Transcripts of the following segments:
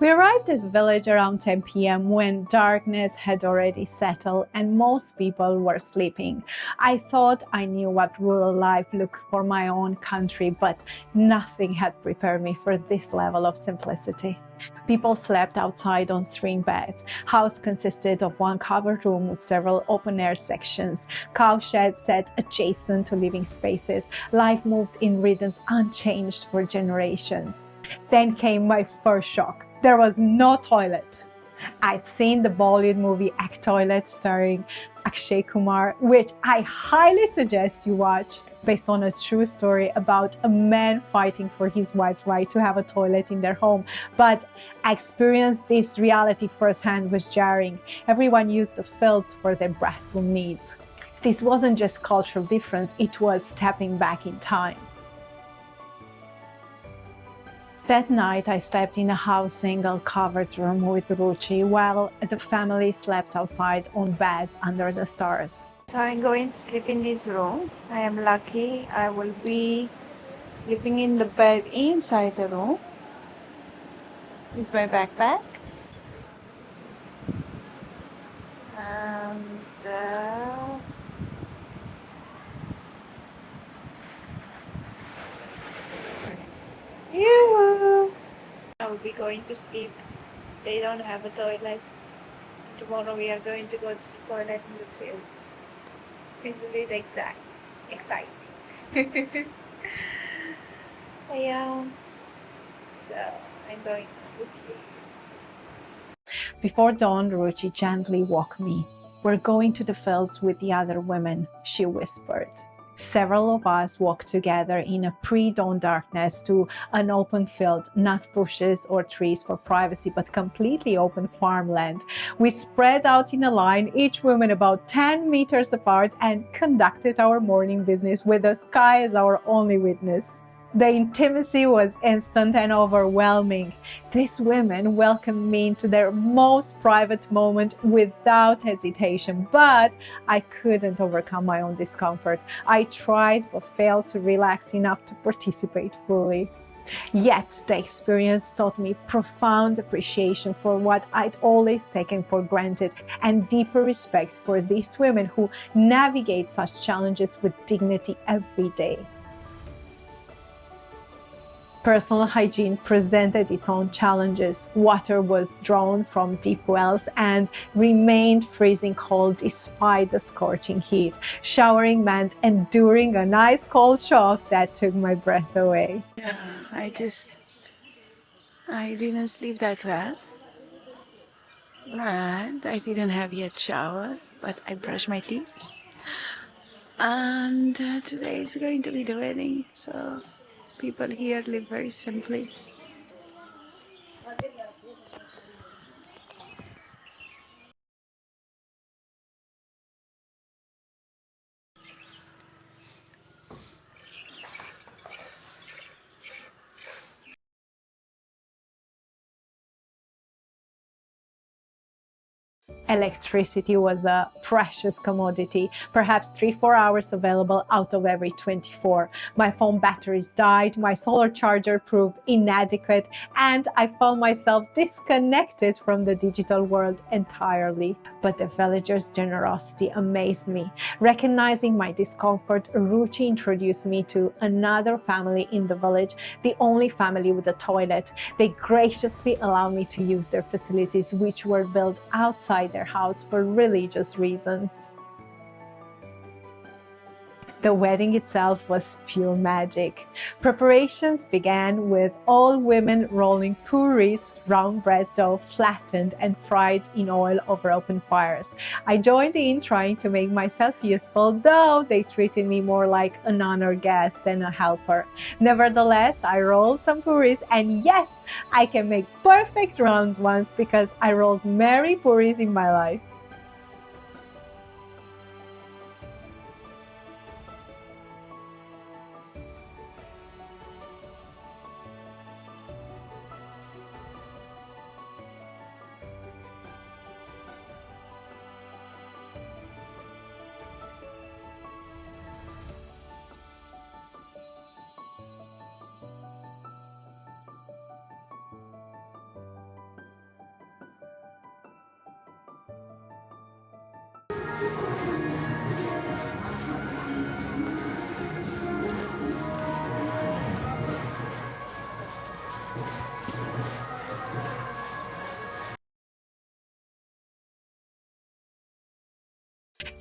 We arrived at the village around 10 p.m. when darkness had already settled and most people were sleeping. I thought I knew what rural life looked for my own country, but nothing had prepared me for this level of simplicity. People slept outside on string beds. House consisted of one covered room with several open-air sections. Cowsheds set adjacent to living spaces. Life moved in rhythms unchanged for generations. Then came my first shock. There was no toilet. I'd seen the Bollywood movie Act Toilet starring Akshay Kumar, which I highly suggest you watch, based on a true story about a man fighting for his wife's right to have a toilet in their home. But I experienced this reality firsthand was jarring. Everyone used the fields for their bathroom needs. This wasn't just cultural difference, it was stepping back in time. That night, I slept in a house single-covered room with Ruchi while the family slept outside on beds under the stars. So I'm going to sleep in this room. I am lucky. I will be sleeping in the bed inside the room. This is my backpack. And I will be going to sleep. They don't have a toilet. Tomorrow we are going to go to the toilet in the fields. Isn't it exciting? Yeah. So I'm going to sleep. Before dawn, Ruchi gently woke me. "We're going to the fields with the other women," she whispered. Several of us walked together in a pre-dawn darkness to an open field, not bushes or trees for privacy, but completely open farmland. We spread out in a line, each woman about 10 meters apart, and conducted our morning business with the sky as our only witness. The intimacy was instant and overwhelming. These women welcomed me into their most private moment without hesitation, but I couldn't overcome my own discomfort. I tried but failed to relax enough to participate fully. Yet the experience taught me profound appreciation for what I'd always taken for granted and deeper respect for these women who navigate such challenges with dignity every day. Personal hygiene presented its own challenges. Water was drawn from deep wells and remained freezing cold despite the scorching heat. Showering meant enduring an ice cold shock that took my breath away. Yeah, I didn't sleep that well. And I didn't have yet shower, but I brushed my teeth. And today is going to be the wedding, so people here live very simply. Electricity was a precious commodity, perhaps 3-4 hours available out of every 24. My phone batteries died, my solar charger proved inadequate, and I found myself disconnected from the digital world entirely. But the villagers' generosity amazed me. Recognizing my discomfort, Ruchi introduced me to another family in the village, the only family with a toilet. They graciously allowed me to use their facilities, which were built outside their house for religious reasons. The wedding itself was pure magic. Preparations began with all women rolling puris, round bread dough flattened and fried in oil over open fires. I joined in trying to make myself useful, though they treated me more like an honored guest than a helper. Nevertheless, I rolled some puris, and yes, I can make perfect round ones because I rolled many puris in my life.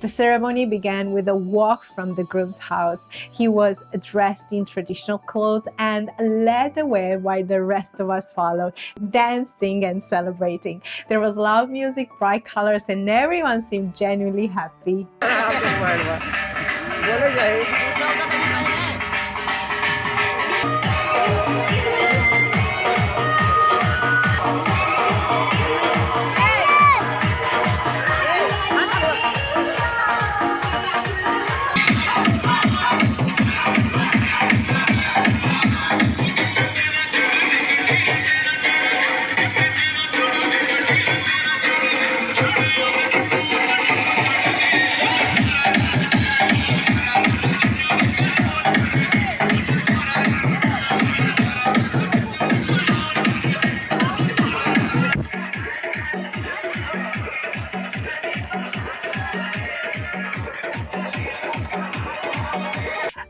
The ceremony began with a walk from the groom's house. He was dressed in traditional clothes and led the way while the rest of us followed, dancing and celebrating. There was loud music, bright colors, and everyone seemed genuinely happy.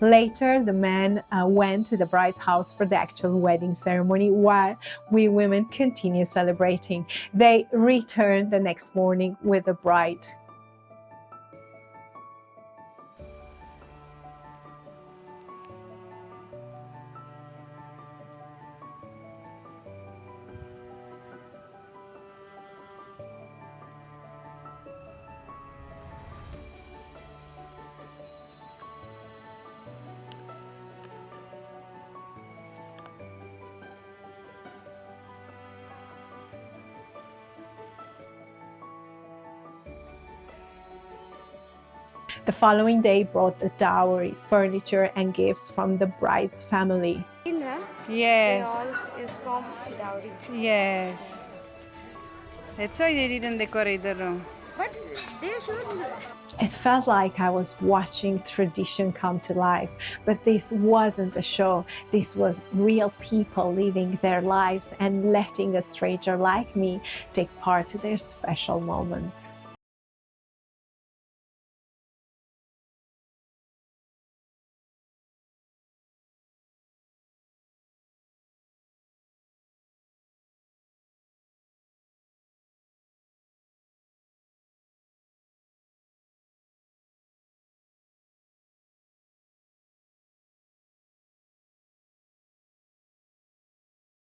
Later, the men went to the bride's house for the actual wedding ceremony while we women continued celebrating. They returned the next morning with the bride. The following day brought the dowry, furniture, and gifts from the bride's family. Yes. All is from dowry. Yes. That's why they didn't decorate the room. But they should. It felt like I was watching tradition come to life, but this wasn't a show. This was real people living their lives and letting a stranger like me take part in their special moments.